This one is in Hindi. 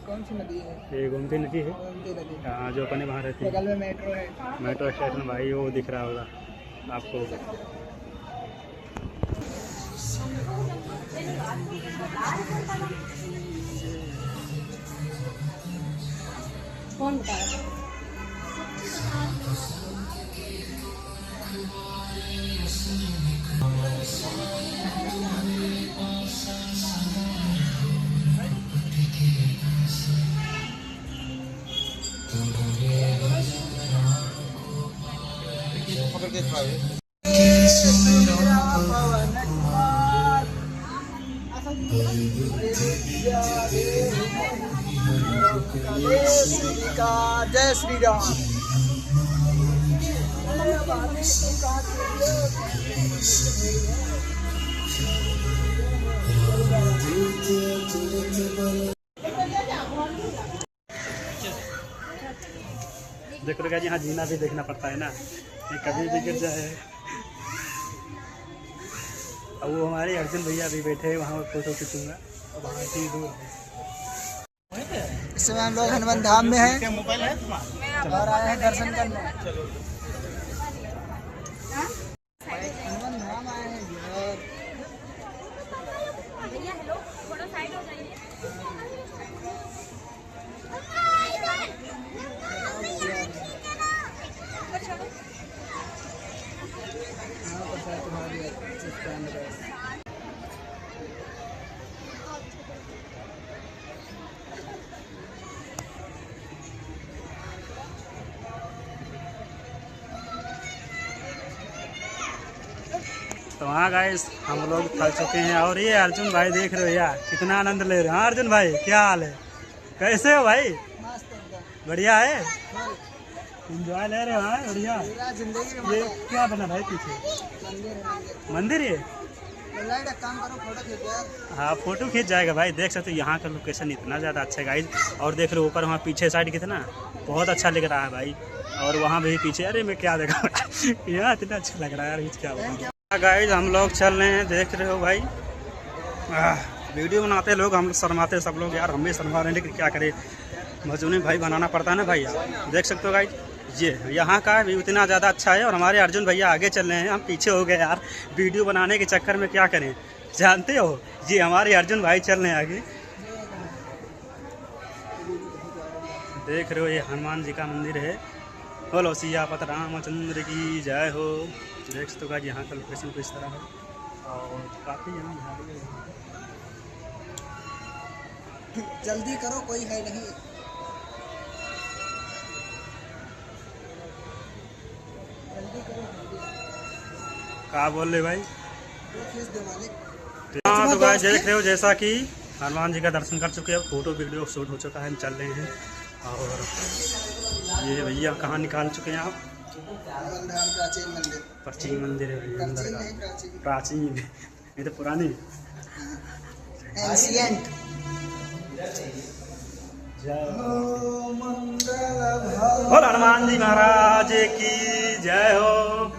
कौन सी नदी है? ये गोमती नदी है। हाँ, जो अपने वहाँ रहती है। बगल में मेट्रो है। मेट्रो स्टेशन भाई वो दिख रहा होगा आपको। कौन बताया? जय श्री राम। देखो क्या, यहाँ जीना भी देखना पड़ता है ना, ये कभी भी गिर जाए। अब वो हमारे अर्जुन भैया भी बैठे हैं वहाँ, फोटो खींचूंगा। वहाँ से दूर इस समय हम लोग हनुमान धाम में हैं और आए हैं दर्शन करने। हनुमान धाम आए हैं। भैया हेलो, थोड़ा साइड हो जाइए। तो हाँ गाइस, हम लोग थक चुके हैं। और ये अर्जुन भाई देख रहे हो यार, कितना आनंद ले रहे हो। हाँ अर्जुन भाई, क्या हाल है? कैसे हो भाई? बढ़िया है, एंजॉय ले रहे हो? हाँ बढ़िया। ये क्या बना भाई पीछे? मंदिर है। काम करो, फोटो खींच यार। हाँ फोटो खींच जाएगा भाई। देख सकते हो यहाँ का लोकेशन इतना ज़्यादा अच्छा है गाइस। और देख लो ऊपर वहाँ पीछे साइड कितना बहुत अच्छा लग रहा है भाई। और वहाँ भी पीछे, अरे मैं क्या देखा यहाँ इतना अच्छा लग रहा है यार, क्या गाइस। हम लोग चल रहे हैं, देख रहे हो भाई। वीडियो बनाते लोग, हम लोग शर्माते सब लोग यार। हम भी शर्मा रहे हैं, लेकिन क्या करें, मजबूरी भाई बनाना पड़ता है ना भाई। देख सकते हो गाइस, ये यहाँ का व्यू इतना ज़्यादा अच्छा है। और हमारे अर्जुन भैया आगे चल रहे हैं, हम पीछे हो गए यार। वीडियो बनाने के चक्कर में क्या करें, जानते हो जी, हमारे अर्जुन भाई चल रहे हैं आगे। देख रहे हो ये हनुमान जी का मंदिर है। बोलो सियापत रामचंद्र की जय हो। देख सकते हो यहाँ का लोकेशन कुछ इस तरह है। और काफ़ी जल्दी करो, कोई है नहीं। जल्दी करो। क्या बोल रहे भाई? मालिक। हाँ तो भाई देख रहे हो जैसा कि हनुमान जी का दर्शन कर चुके हैं, फोटो वीडियो शूट हो चुका है, हम चल रहे हैं। और ये भैया कहाँ निकाल चुके हैं आप? प्राचीन मंदिर। प्राचीन मंदिर है भैया, अंदर का प्राचीन, ये तो पुरानी एंशिएंट। बोल हनुमान जी महाराज की जय हो।